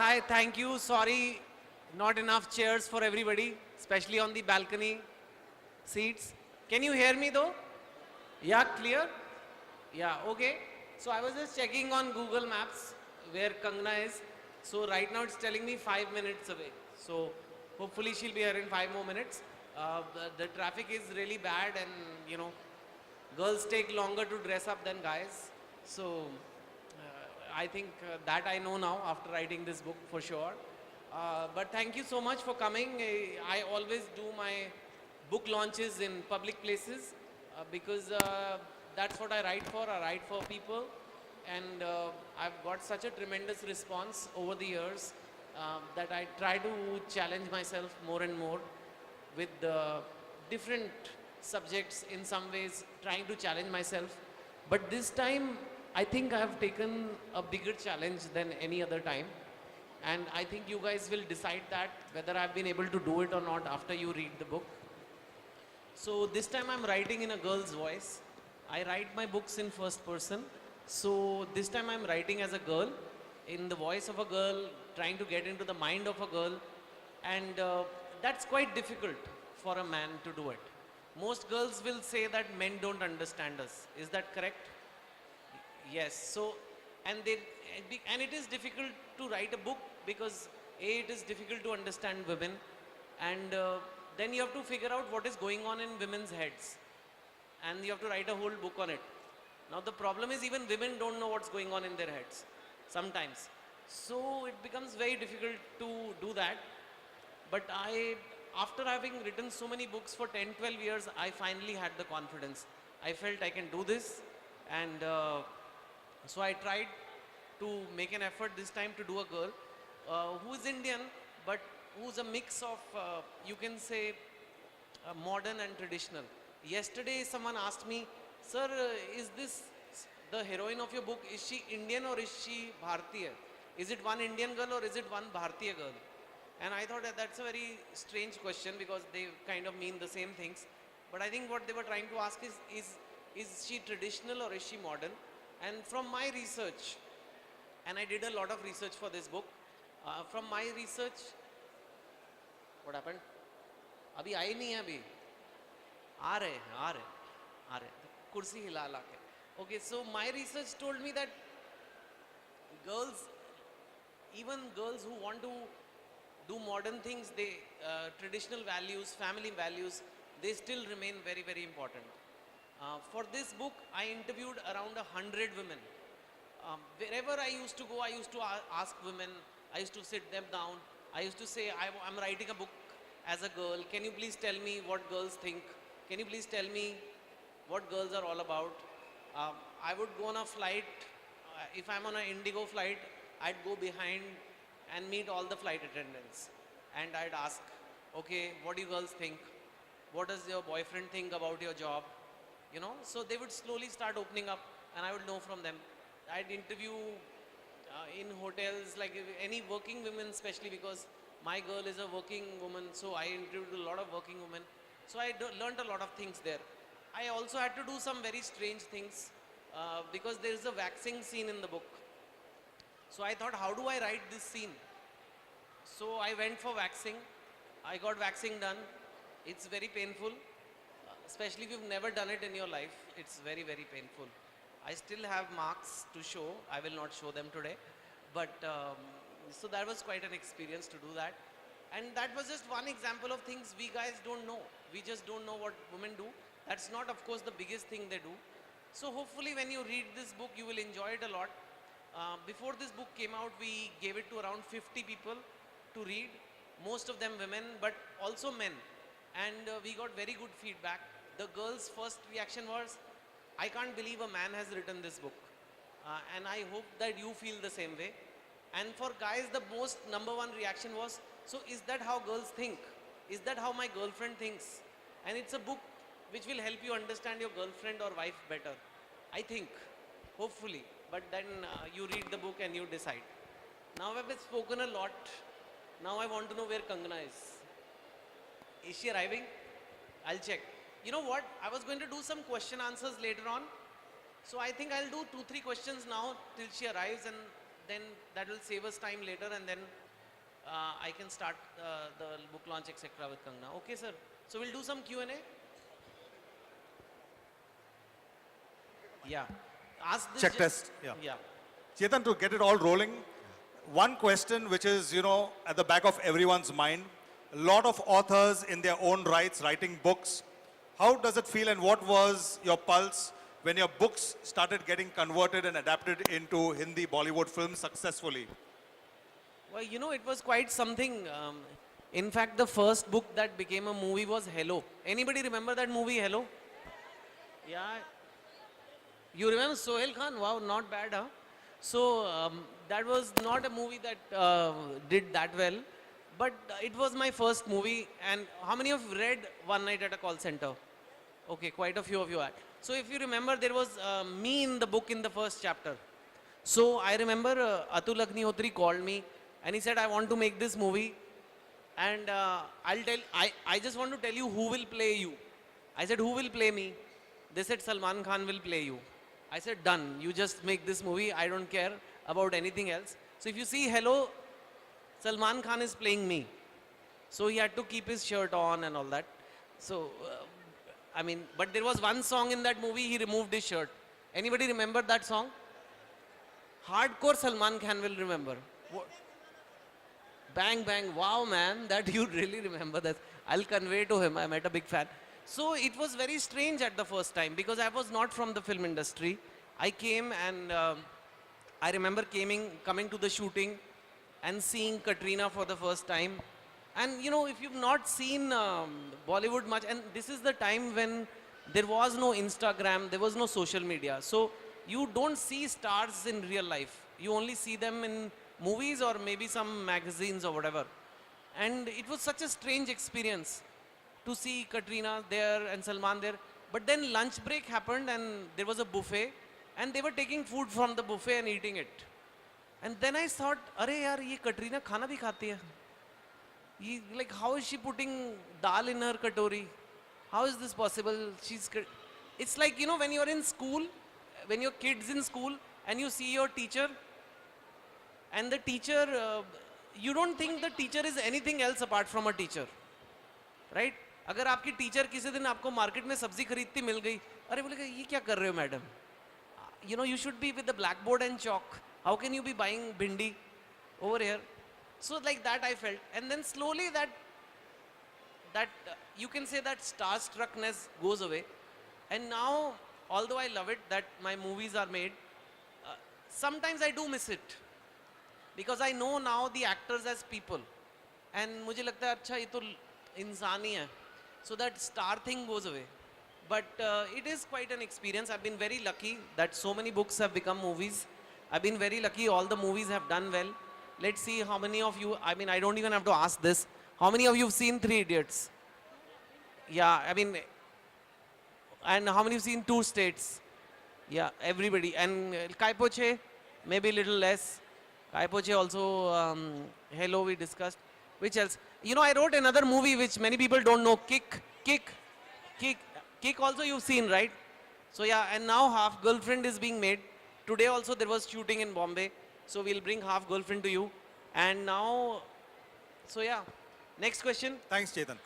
Hi, thank you. Sorry, not enough chairs for everybody, especially on the balcony seats. Can you hear me though? Yeah, clear? Yeah, okay. So I was just checking on Google Maps where Kangna is. So right now it's telling me 5 minutes away. So hopefully she'll be here in 5 more minutes. The traffic is really bad and girls take longer to dress up than guys. So I think that I know now after writing this book for sure. But thank you so much for coming. I always do my book launches in public places because that's what I write for. I write for people, and I've got such a tremendous response over the years that I try to challenge myself more and more with different subjects, in some ways trying to challenge myself. But this time I think I have taken a bigger challenge than any other time, and I think you guys will decide that whether I've been able to do it or not after you read the book. So this time I'm writing in a girl's voice. I write my books in first person. So this time I'm writing as a girl, in the voice of a girl, trying to get into the mind of a girl. And that's quite difficult for a man to do it. Most girls will say that men don't understand us. Is that correct? Yes. So, and it is difficult to write a book because A, it is difficult to understand women, and then you have to figure out what is going on in women's heads, and you have to write a whole book on it. Now the problem is even women don't know what's going on in their heads sometimes. So it becomes very difficult to do that. But after having written so many books for 10, 12 years, I finally had the confidence. I felt I can do this, and so I tried to make an effort this time to do a girl who is Indian, but who's a mix of, you can say, modern and traditional. Yesterday someone asked me, sir, is this the heroine of your book, is she Indian or is she Bharatiya? Is it one Indian girl or is it one Bharatiya girl? And I thought that that's a very strange question because they kind of mean the same things. But I think what they were trying to ask is she traditional or is she modern? And from my research, and I did a lot of research for this book, from my research, what happened? अभी आई नहीं है अभी आ रहे कुर्सी हिला ला के. Okay, so my research told me that girls, even girls who want to do modern things, they traditional values, family values, they still remain very, very important. For this book, I interviewed around 100 women. Wherever I used to go, I used to ask women, I used to sit them down, I used to say, I'm writing a book as a girl, can you please tell me what girls think? Can you please tell me what girls are all about? I would go on a flight, if I'm on an Indigo flight, I'd go behind and meet all the flight attendants. And I'd ask, okay, what do you girls think? What does your boyfriend think about your job? You know, so they would slowly start opening up and I would know from them. I'd interview in hotels, like any working women, especially because my girl is a working woman, so I interviewed a lot of working women. So I learned a lot of things there. I also had to do some very strange things because there is a waxing scene in the book. So I thought, how do I write this scene? So I went for waxing. I got waxing done. It's very painful, especially if you've never done it in your life. It's very, very painful. I still have marks to show. I will not show them today. But so that was quite an experience to do that. And that was just one example of things we guys don't know. We just don't know what women do. That's not, of course, the biggest thing they do. So hopefully when you read this book, you will enjoy it a lot. Before this book came out, we gave it to around 50 people to read. Most of them women, but also men. And we got very good feedback. The girls' first reaction was, I can't believe a man has written this book. And I hope that you feel the same way. And for guys, the most number one reaction was, so is that how girls think? Is that how my girlfriend thinks? And it's a book which will help you understand your girlfriend or wife better. I think, hopefully. But then you read the book and you decide. Now I've spoken a lot. Now I want to know where Kangana is. Is she arriving? I'll check. You know what? I was going to do some question answers later on. So I think I'll do 2-3 questions now till she arrives, and then that will save us time later, and then I can start the book launch, etc. with Kangna. Okay, sir. So we'll do some Q&A. Yeah. Ask this. Check test. Yeah. Yeah. Chetan, to get it all rolling, one question which is, at the back of everyone's mind, a lot of authors in their own rights writing books. How does it feel and what was your pulse when your books started getting converted and adapted into Hindi Bollywood films successfully? Well, it was quite something. In fact, the first book that became a movie was Hello. Anybody remember that movie, Hello? Yeah. You remember Sohail Khan? Wow, not bad, huh? So, that was not a movie that did that well. But it was my first movie. And how many of you read One Night at a Call Center? Okay, quite a few of you had. So, if you remember, there was me in the book in the first chapter. So, I remember Atul Agnihotri called me and he said, I want to make this movie. And I just want to tell you who will play you. I said, who will play me? They said, Salman Khan will play you. I said, done. You just make this movie. I don't care about anything else. So if you see Hello, Salman Khan is playing me. So he had to keep his shirt on and all that. So, but there was one song in that movie, he removed his shirt. Anybody remember that song? Hardcore Salman Khan will remember. What? Bang, bang. Wow, man, that you really remember that. I'll convey to him. I'm a big fan. So it was very strange at the first time because I was not from the film industry. I came and I remember coming to the shooting and seeing Katrina for the first time. And if you've not seen Bollywood much, and this is the time when there was no Instagram, there was no social media. So you don't see stars in real life. You only see them in movies or maybe some magazines or whatever. And it was such a strange experience to see Katrina there and Salman there. But then lunch break happened and there was a buffet and they were taking food from the buffet and eating it. And then I thought, Arey yaar, ye Katrina khana bhi khati hai. Like, how is she putting dal in her katori? How is this possible? It's like, when you're in school, when your kid's in school and you see your teacher and the teacher, you don't think the teacher is anything else apart from a teacher, right? अगर आपकी teacher किसी दिन आपको market में सब्जी खरीदती मिल गई, अरे बोलेगा ये क्या कर रहे हो madam? You should be with the blackboard and chalk. How can you be buying bhindi over here? So like that I felt, and then slowly that you can say that starstruckness goes away, and now although I love it that my movies are made, sometimes I do miss it because I know now the actors as people, and मुझे लगता है अच्छा ये तो इंसान ही है. So that star thing goes away. But it is quite an experience. I've been very lucky that so many books have become movies. I've been very lucky all the movies have done well. Let's see how many of you, I don't even have to ask this. How many of you have seen Three Idiots? Yeah, and how many have seen Two States? Yeah, everybody. And Kai Poche, maybe a little less. Kai Poche also, Hello we discussed. Which else? I wrote another movie which many people don't know, Kick also you've seen, right? So yeah, and now Half Girlfriend is being made. Today also there was shooting in Bombay. So we'll bring Half Girlfriend to you. And now, so yeah, next question. Thanks, Chetan.